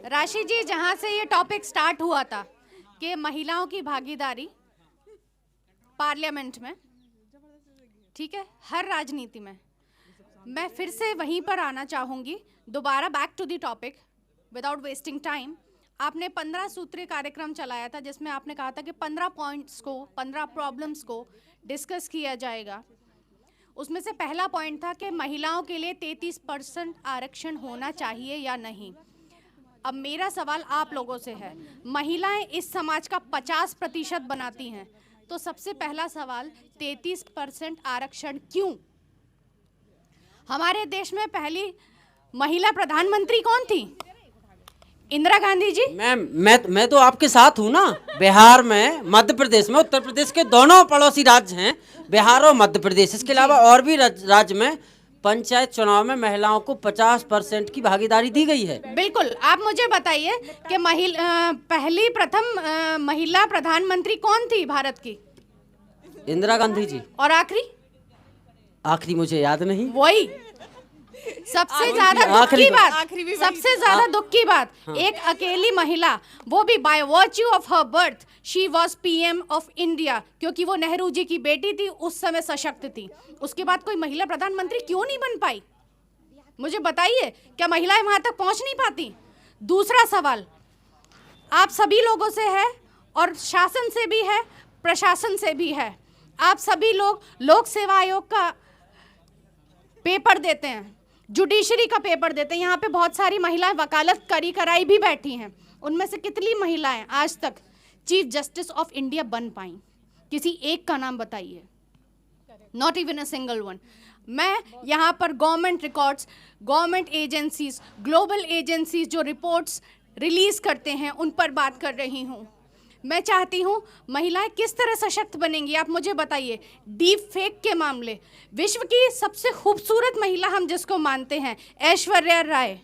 राशि जी, जहां से ये टॉपिक स्टार्ट हुआ था कि महिलाओं की भागीदारी पार्लियामेंट में, ठीक है, हर राजनीति में, मैं फिर से वहीं पर आना चाहूंगी, दोबारा back to the topic without wasting time. आपने 15 सूत्रीय कार्यक्रम चलाया था जिसमें आपने कहा था कि 15 पॉइंट्स को, 15 प्रॉब्लम्स को डिस्कस किया जाएगा। उसमें से पहला पॉइंट था कि महिलाओं के लिए 33% आरक्षण होना चाहिए या नहीं। अब मेरा सवाल आप लोगों से है, महिलाएं इस समाज का 50% बनाती हैं, तो सबसे पहला सवाल 33% आरक्षण क्यों? हमारे देश में पहली महिला प्रधानमंत्री कौन थी? इंदिरा गांधी जी। मैम मैं तो आपके साथ हूँ ना। बिहार में, मध्य प्रदेश में, उत्तर प्रदेश के दोनों पड़ोसी राज्य हैं, बिहार और मध्य प्रदेश। इसके अलावा और भी राज्य में पंचायत चुनाव में महिलाओं को 50% की भागीदारी दी गई है। बिल्कुल। आप मुझे बताइए कि पहली प्रथम महिला प्रधानमंत्री कौन थी भारत की? इंदिरा गांधी जी। और आखिरी मुझे याद नहीं। वही सबसे ज्यादा दुख की बात, हाँ। एक अकेली महिला, वो भी by virtue of her birth she was PM of India, क्योंकि वो नेहरू जी की बेटी थी, उस समय सशक्त थी। उसके बाद कोई महिला प्रधानमंत्री क्यों नहीं बन पाई? मुझे बताइए, क्या महिलाएं वहां तक पहुंच नहीं पाती? दूसरा सवाल आप सभी लोगों से है और शासन से भी है, प्रशासन से भी है। आप सभी लोग लोक सेवा आयोग का पेपर देते हैं, जुडिशरी का पेपर देते हैं। यहाँ पे बहुत सारी महिलाएं वकालत कराई भी बैठी हैं। उनमें से कितनी महिलाएं आज तक चीफ जस्टिस ऑफ इंडिया बन पाई? किसी एक का नाम बताइए। Not even a single one. मैं यहाँ पर government records, government agencies, global agencies जो रिपोर्ट्स रिलीज करते हैं उन पर बात कर रही हूँ। मैं चाहती हूँ महिलाएं किस तरह सशक्त बनेंगी, आप मुझे बताइए। डीप फेक के मामले, विश्व की सबसे खूबसूरत महिला हम जिसको मानते हैं, ऐश्वर्या राय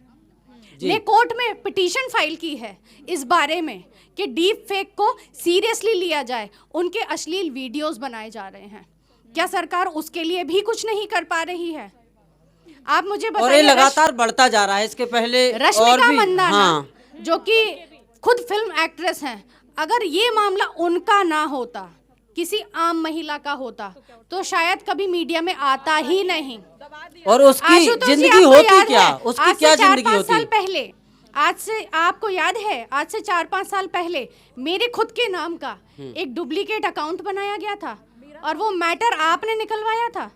ने कोर्ट में पिटीशन फाइल की है इस बारे में कि डीप फेक को सीरियसली लिया जाए। उनके अश्लील वीडियोस बनाए जा रहे हैं। क्या सरकार उसके लिए भी कुछ नहीं कर पा रही है? आप मुझे बताइए। और ये लगातार बढ़ता जा रहा है। इसके पहले रश्मिका मंदाना, हाँ, जो कि खुद फिल्म एक्ट्रेस हैं, अगर ये मामला उनका ना होता, किसी आम महिला का होता, तो शायद कभी मीडिया में आता ही नहीं। और उसकी जिंदगी होती क्या? उसकी क्या जिंदगी होती? साल पहले, आज से आपको याद है, आज से 4-5 साल पहले मेरे खुद के नाम का एक डुप्लीकेट अकाउंट बनाया गया था और वो मैटर आपने निकलवाया था।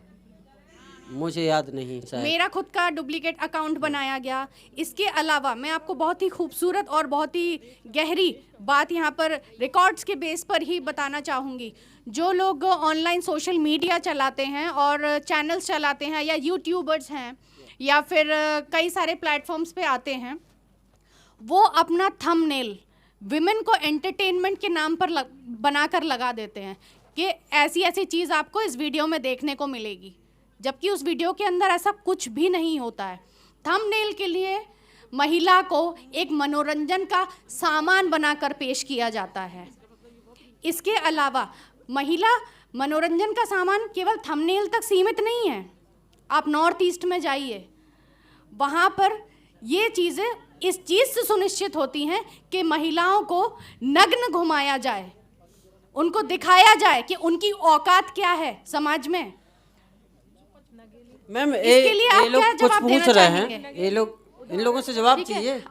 मुझे याद नहीं शायद। मेरा खुद का डुप्लीकेट अकाउंट बनाया गया। इसके अलावा मैं आपको बहुत ही खूबसूरत और बहुत ही गहरी बात यहाँ पर रिकॉर्ड्स के बेस पर ही बताना चाहूँगी। जो लोग ऑनलाइन सोशल मीडिया चलाते हैं और चैनल्स चलाते हैं, या यूट्यूबर्स हैं, या फिर कई सारे प्लेटफॉर्म्स पे आते हैं, वो अपना थंबनेल विमेन को एंटरटेनमेंट के नाम पर बनाकर लगा देते हैं कि ऐसी ऐसी चीज़ आपको इस वीडियो में देखने को मिलेगी, जबकि उस वीडियो के अंदर ऐसा कुछ भी नहीं होता है। थंबनेल के लिए महिला को एक मनोरंजन का सामान बनाकर पेश किया जाता है। इसके अलावा महिला मनोरंजन का सामान केवल थंबनेल तक सीमित नहीं है। आप नॉर्थ ईस्ट में जाइए, वहाँ पर ये चीज़ें इस चीज़ से सुनिश्चित होती हैं कि महिलाओं को नग्न घुमाया जाए, उनको दिखाया जाए कि उनकी औकात क्या है समाज में। मैम ये लोग कुछ पूछ रहे हैं, ये लोग, इन लोगों से जवाब चाहिए।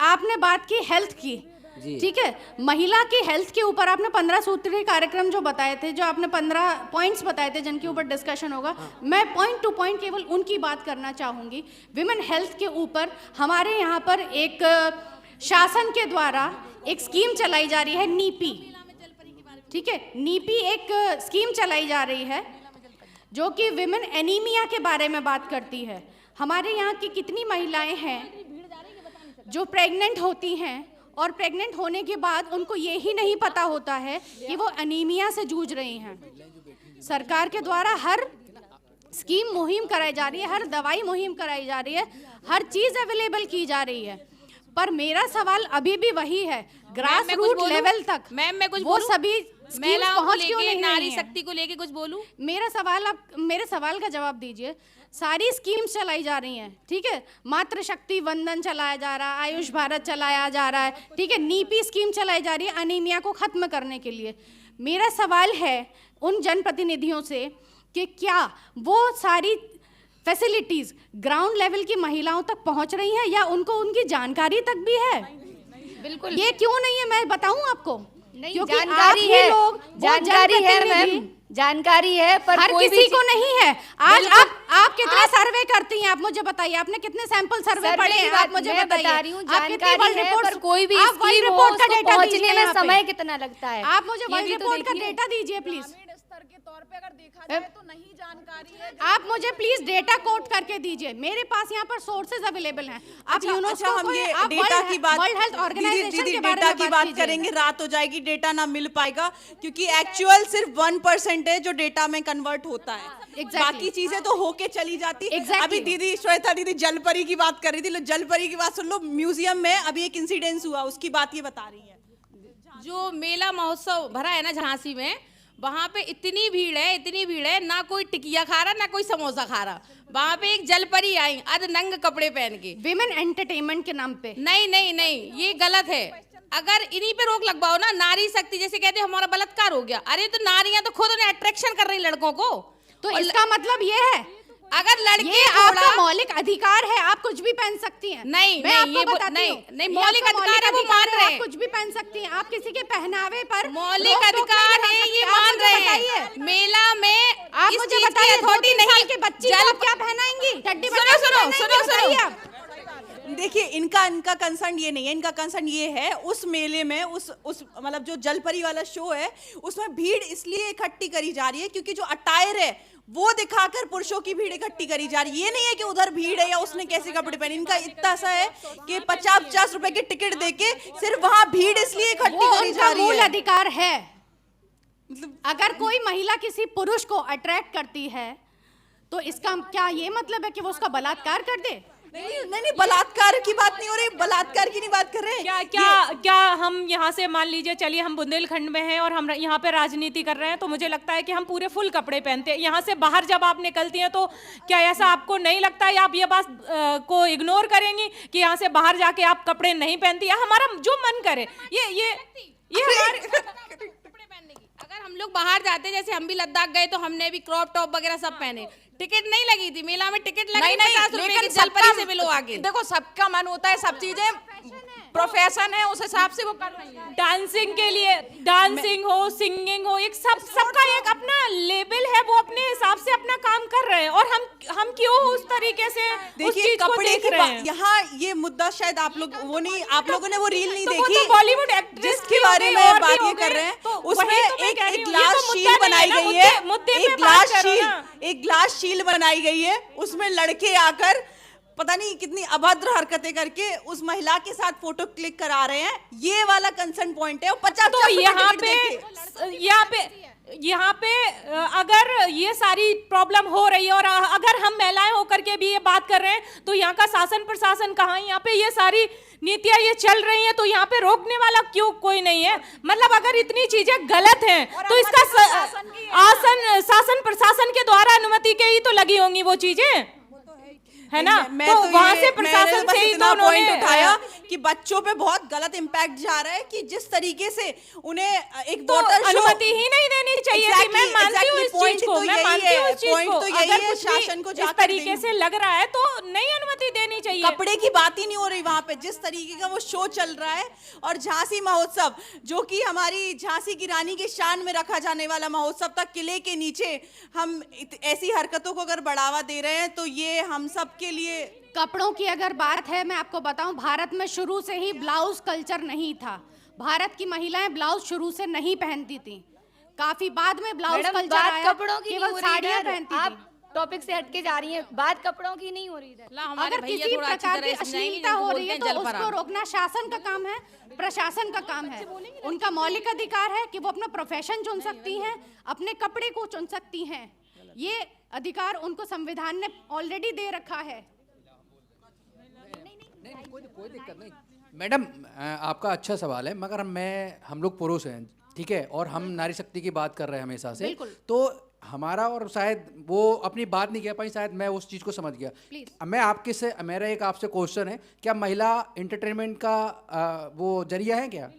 आपने बात की हेल्थ की, ठीक है, महिला की हेल्थ के ऊपर आपने 15 सूत्रीय कार्यक्रम जो बताए थे, जो आपने 15 पॉइंट्स बताए थे जिनके ऊपर डिस्कशन होगा, मैं पॉइंट टू पॉइंट केवल उनकी बात करना चाहूँगी। विमेन हेल्थ के ऊपर हमारे यहाँ पर एक शासन के द्वारा एक स्कीम चलाई जा रही है, नीपी, ठीक है, नीपी एक स्कीम चलाई जा रही है जो कि विमेन एनीमिया के बारे में बात करती है। हमारे यहाँ की कितनी महिलाएं हैं जो प्रेग्नेंट होती हैं और प्रेग्नेंट होने के बाद उनको ये ही नहीं पता होता है कि वो एनीमिया से जूझ रही हैं। सरकार के द्वारा हर स्कीम मुहिम कराई जा रही है, हर दवाई मुहिम कराई जा रही है, हर चीज़ अवेलेबल की जा रही है, पर मेरा सवाल अभी भी वही है, ग्रास रूट लेवल तक मैम मैं कुछ वो सभी महिलाओं को पहुंच क्यों लेके, नहीं नारी रही हैं? शक्ति को लेके कुछ बोलूं? मेरा सवाल, आप मेरे सवाल का जवाब दीजिए। सारी स्कीम्स चलाई जा रही हैं, ठीक है, मातृ शक्ति वंदन चलाया जा रहा है, आयुष भारत चलाया जा रहा है, ठीक है, नीपी स्कीम चलाई जा रही है अनीमिया को खत्म करने के लिए। मेरा सवाल है उन जनप्रतिनिधियों से कि क्या वो सारी फैसिलिटीज ग्राउंड लेवल की महिलाओं तक पहुंच रही हैं, या उनको उनकी जानकारी तक भी है? बिल्कुल ये क्यों नहीं है, मैं बताऊं आपको। नहीं, क्योंकि जानकारी आप ही है, लोग, वो जानकारी है जनप्रतिनिधि, मैम, जानकारी है, पर हर कोई किसी भी को नहीं है। आज आप कितने सर्वे करती हैं? आप मुझे बताइए, आपने कितने सैंपल सर्वे सर्वे पढ़े की हैं? बात आप मुझे मैं बताइए। बता रही हूँ, आप कितनी जानकारी वर्ल्ड है, रिपोर्ट्स- पर कोई भी आप वर्ल्ड स्कीम हो, रिपोर्ट का उसको डेटा पहुंचने दीजिए में यहाँ पे। समय कितना लगता है, आप मुझे ये वर्ल्ड भी तो रिपोर्ट का देखिए। डेटा दीजिए प्लीज। स्तर के तौर पे अगर देखा जाए तो नहीं जानकारी है। आप मुझे प्लीज डेटा कोट करके दीजिए। मेरे पास यहाँ पर सोर्सेज अवेलेबल हैं। आप यूनेस्को हम ये डेटा की बात, वर्ल्ड हेल्थ दीदी ऑर्गेनाइजेशन के बारे डेटा में की बात कीजिए। करेंगे, रात हो जाएगी, डेटा ना मिल पाएगा, क्योंकि एक्चुअल सिर्फ 1% है जो डेटा में कन्वर्ट होता है। Exactly. बाकी चीजें तो होके चली जाती। Exactly. अभी दीदी श्वेता दीदी जलपरी की बात कर रही थी, लो जलपरी की बात सुन लो। म्यूजियम में अभी एक इंसिडेंस हुआ, उसकी बात ये बता रही है। जो मेला महोत्सव भरा है ना झांसी में, वहां पे इतनी भीड़ है, ना कोई टिकिया खा रहा, ना कोई समोसा खा रहा। वहां पे एक जलपरी आई नंग कपड़े पहन के। विमेन एंटरटेनमेंट के नाम पे। नहीं, ये गलत है। अगर इन्हीं पे रोक लगवाओ ना, नारी शक्ति जैसे कहते हैं हमारा बलात्कार हो गया, अरे तो नारियां तो खुद उन्हें अट्रैक्शन कर रही लड़कों को। तो और इसका मतलब ये है, अगर लड़के ये आपका मौलिक अधिकार है, आप कुछ भी पहन सकती हैं। नहीं, मैं नहीं, आपको ये बताती नहीं, हूँ। नहीं, ये मौलिक आपका अधिकार है, वो मान रहे आप हैं। कुछ भी पहन सकती हैं। आप किसी के पहनावे पर मौलिक रोक-टोक नहीं अधिकार लगा है, सकती। ये आप मान मुझे रहे बताइए। हैं। मेला में आप इस मुझे चीज की बताइए, अथॉरिटी 2-3 साल नहीं। के बच्ची को आप क्या पहनाएंगी? टड्डी सुनो, बच्चा सुनो, पहनाएंगी? सुनो, सुनो। बताइए आप। देखिए इनका कंसर्न ये नहीं है, इनका कंसर्न ये है उस मेले में उस मतलब जो जलपरी वाला शो है उसमें भीड़ इसलिए इकट्ठी करी जा रही है क्योंकि जो अटायर है वो दिखाकर पुरुषों की भीड़ इकट्ठी करी जा रही है। ये नहीं है कि उधर भीड़ है या उसने कैसे कपड़े पहने। इनका इतना सा है कि 50-50 रुपए की टिकट देके सिर्फ वहां भीड़ इसलिए इकट्ठी वो करी जा उनका रही मूल है। अधिकार है। अगर कोई महिला किसी पुरुष को अट्रैक्ट करती है तो इसका क्या ये मतलब है कि वो उसका बलात्कार कर दे? नहीं, बलात्कार की बात नहीं हो रही, बलात्कार की नहीं बात कर रहे हैं। क्या हम यहाँ से मान लीजिए, चलिए हम बुंदेलखंड में हैं और हम यहाँ पे राजनीति कर रहे हैं, तो मुझे लगता है कि हम पूरे फुल कपड़े पहनते हैं। यहाँ से बाहर जब आप निकलती हैं तो क्या ऐसा आपको नहीं लगता है, आप ये बात को इग्नोर करेंगी कि यहाँ से बाहर जाके आप कपड़े नहीं पहनती, या हमारा जो मन करे ये हमारे कपड़े पहनने की। अगर हम लोग बाहर जाते, जैसे हम भी लद्दाख गए तो हमने भी क्रॉप टॉप वगैरह सब पहने। टिकट नहीं लगी थी मेला में, टिकट लगी 50 रुपए की, जलपरी से मिलो आगे। देखो सबका मन होता है, सब चीजें प्रोफेशन है, उस हिसाब से वो कर रही है। डांसिंग के लिए, डांसिंग हो, सिंगिंग हो, एक सबका एक अपना लेवल है, वो अपने हिसाब से अपना काम कर रहे हैं, और हम क्यों उस तरीके से उस चीज को कपड़े देख की रहे हैं? यहाँ ये मुद्दा शायद आप लोग वो नहीं, आप लोगों ने वो रील नहीं तो वो देखी तो बॉलीवुड एक्ट्रेस जिसके भी बारे हो में गई और बात भी ये हो कर गई, रहे हैं। तो उसमें वही तो मैं कह रही एक हूँ, ये ग्लास तो शील मुद्दा बनाई नहीं है ना, गई है, मुद्दे पे एक बात ग्लास करो शील, ना। एक ग्लास शील बनाई गई है, उसमें लड़के आकर पता नहीं कितनी अभद्र हरकतें करके उस महिला के साथ फोटो क्लिक करा रहे हैं। ये वाला कंसर्न पॉइंट है। और 50 तो यहाँ पे अगर ये सारी प्रॉब्लम हो रही है और अगर हम महिलाएं होकर के भी ये बात कर रहे हैं, तो यहाँ का शासन प्रशासन कहाँ है? यहाँ पे ये सारी नीतियाँ ये चल रही हैं, तो यहाँ पे रोकने वाला क्यों कोई नहीं है? मतलब अगर इतनी चीजें गलत हैं तो इसका शासन प्रशासन के द्वारा अनुमति के ही तो लगी होंगी वो चीजें, है ना? मैं तो वहां ये- से मैंने प्रशासन बस से ही इतना तो पॉइंट उन्होंने उठाया कि बच्चों पे बहुत गलत इम्पैक्ट जा रहा है कि जिस तरीके से उन्हें एक तो वाटर शो अनुमति ही नहीं देनी चाहिए थी। मैं मानती हूँ इस चीज को, मैं मानती हूँ इस चीज को। अगर कुछ शासन को भी इस जाकर तरीके से लग रहा है तो नहीं अनुमति देनी चाहिए। कपड़े की बात ही नहीं हो रही वहां पे, जिस तरीके का वो शो चल रहा है। और झांसी महोत्सव जो कि हमारी झांसी की रानी के शान में रखा जाने वाला महोत्सव था, किले के नीचे हम ऐसी हरकतों को अगर बढ़ावा दे रहे हैं तो ये हम सब के लिए। कपड़ों की अगर बात है, मैं आपको बताऊं, भारत में शुरू से ही ब्लाउज कल्चर नहीं था। भारत की महिलाएं ब्लाउज शुरू से नहीं पहनती थी, काफी बाद में ब्लाउज मैडम, कल्चर बात आया, कपड़ों की नहीं केवल हो रही साड़ियां इधर। पहनती आप थी। टॉपिक से हटके जा रही हैं, बात कपड़ों की नहीं हो रही इधर। ला, हमारे अगर भैया किसी थोड़ा अच्छी प्रकार तरह की समझाएंगे, अश्लीलता जिनको हो रही बोलते है हैं तो जलपरा। उसको रोकना शासन का काम है, प्रशासन का काम है। उनका मौलिक अधिकार है कि वो अपना प्रोफेशन चुन सकती हैं, अपने कपड़े को चुन सकती हैं। ये अधिकार उनको संविधान ने ऑलरेडी दे रखा है। कोई दिक्कत नहीं मैडम, आपका अच्छा सवाल है, मगर हम लोग पुरुष हैं, ठीक है, और हम नारी शक्ति की बात कर रहे हैं हमेशा से, बिल्कुल। तो हमारा, और शायद वो अपनी बात नहीं कह पाई, शायद मैं उस चीज़ को समझ गया। Please. मैं आपके से, मेरा एक आपसे क्वेश्चन है, क्या महिला एंटरटेनमेंट का वो जरिया है क्या?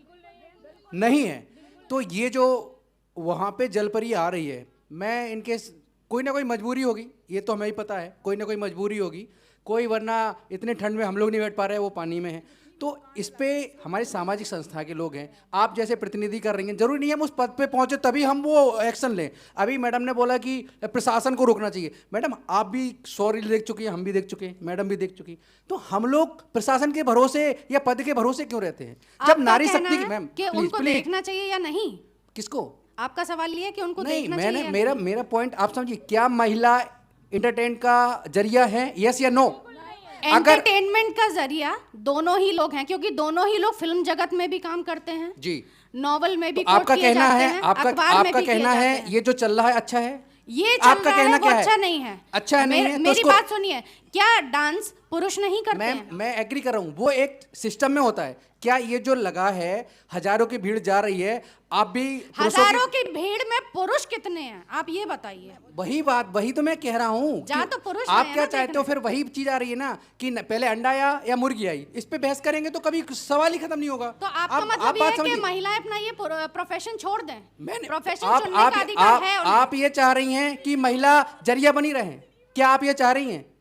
नहीं है। तो ये जो वहाँ पे जलपरी आ रही है, मैं इनके कोई ना कोई मजबूरी होगी, ये तो हमें ही पता है, कोई ना कोई मजबूरी होगी, कोई, वरना इतने ठंड में हम लोग नहीं बैठ पा रहे हैं, वो पानी में है। तो इस पे हमारी सामाजिक संस्था के लोग हैं, आप जैसे प्रतिनिधि कर रही हैं, जरूरी नहीं है हम उस पद पे पहुंचे तभी हम वो एक्शन लें। अभी मैडम ने बोला कि प्रशासन को रोकना चाहिए। मैडम, आप भी सॉरी देख चुकी हैं, हम भी देख चुके हैं, मैडम भी देख चुकी। तो हम लोग प्रशासन के भरोसे या पद के भरोसे क्यों रहते हैं? जब आपका नारी कहना शक्ति की, है मैम कि प्लीज उनको प्लीज, देखना चाहिए या नहीं? किसको? आपका सवाल ये है कि उनको नहीं, देखना मैंने, चाहिए या मेरा पॉइंट आप समझिए, क्या महिला एंटरटेन का जरिया है, यस या नो? अगर एंटरटेनमेंट का जरिया दोनों ही लोग हैं, क्योंकि दोनों ही लोग फिल्म जगत में भी काम करते हैं जी, नॉवल में भी तो quote आपका किए कहना जाते है, हैं, आपका अखबार में आपका भी किए कहना जाते है हैं। ये जो चल रहा है अच्छा है? ये चल आपका रहा है कहना वो क्या है? अच्छा नहीं है। अच्छा नहीं है, तो मेरी उसको- बात सुनिए, क्या डांस पुरुष नहीं करते हैं? मैं एग्री कर रहा हूँ, वो एक सिस्टम में होता है। क्या ये जो लगा है, हजारों की भीड़ जा रही है, आप भी पुरुषों हजारों की भीड़ में पुरुष कितने हैं, आप ये बताइए। वही बात, वही तो मैं कह रहा हूँ जा कि तो पुरुष आप रहे क्या हैं ना चाहते हो, देखने। फिर वही चीज आ रही है ना कि पहले अंडा आया या मुर्गी आई। इस पे बहस करेंगे तो कभी सवाल ही खत्म नहीं होगा। तो आपका आप मतलब ये बात है कि समझिए। महिलाएं अपना ये प्रोफेशन छोड़ दें? मैंने प्रोफेशन आप चुनने आप का अधिकार है उन्हें। आप ये चाह रही हैं कि महिला जरिया बनी रहे? क्या आप ये चाह रही हैं?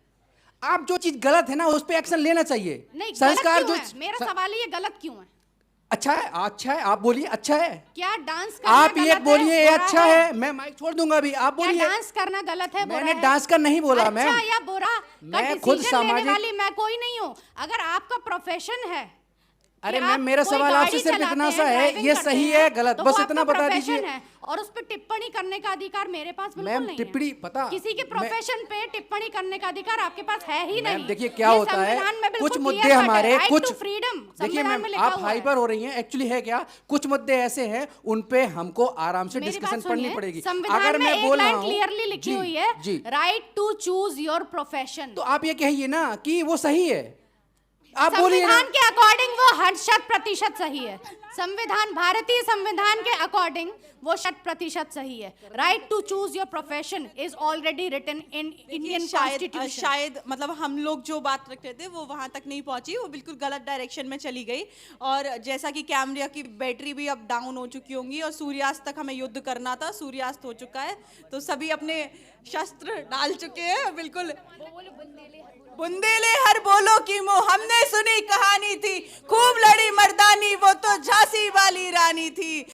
आप जो चीज गलत है ना, उस पे एक्शन लेना चाहिए। नहीं, गलत संस्कार क्यों जो है? मेरा सवाल ये गलत क्यों है? अच्छा है, अच्छा है, आप बोलिए अच्छा है। क्या डांस करना आप ये गलत बोलिए है, ये बुरा अच्छा है, मैं माइक छोड़ दूंगा अभी, आप क्या बोलिए। डांस करना गलत है, बुरा मैंने है? डांस का नहीं बोला, अच्छा मैम। या बुरा का मैं खुद डिसीजन लेने सामाजिक- वाली मैं कोई नहीं हूँ। अगर आपका प्रोफेशन है अरे कि मैम, आप मेरा कोई सवाल आपसे गाड़ी सिर्फ चलाते इतना हैं, सा है, ड्राइविंग ये करते सही हैं, है गलत, तो बस वो इतना आपका बता प्रोफेशन दीजिए। है, और उस पर टिप्पणी करने का अधिकार मेरे पास बिल्कुल मैम, नहीं टिप्पणी है। पता- किसी के मैं- प्रोफेशन पे टिप्पणी करने का अधिकार आपके पास है ही मैम नहीं। देखिए क्या ये होता है, संविधान में बिल्कुल कुछ clear मुद्दे cut है, हमारे, right कुछ to freedom, देखिए संविधान मैम, में लिखा आप हुआ है। हाइपर हो रही हैं, एक्चुअली है क्या, कुछ मुद्दे ऐसे हैं उन पे हमको आराम से मेरी डिस्कशन बात पढ़नी सुनिए, पड़ेगी। संविधान अगर में मैं एक बोल रहा लाइन हूँ क्लियरली लिखी जी, हुई है, जी, right to choose your profession. तो आप ये कहिए ना कि वो सही है, आप बोलिए ना। संविधान के अकॉर्डिंग वो 100% सही है। संविधान, भारतीय संविधान के अकॉर्डिंग वो 100% सही है। Right to choose your profession is already written in Indian constitution. शायद मतलब हम लोग जो बात रख रहे थे वो वहां तक नहीं पहुंची, वो बिल्कुल गलत डायरेक्शन में चली गई। और जैसा कि कैमरा की बैटरी भी अब डाउन हो चुकी होंगी और सूर्यास्त तक हमें युद्ध करना था, सूर्यास्त हो चुका है, तो सभी अपने शस्त्र डाल चुके हैं। बिल्कुल बुंदेले हर बोलो की मोह, हमने सुनी कहानी थी, खूब लड़ी मर्दानी, वो तो झांसी वाली रानी थी।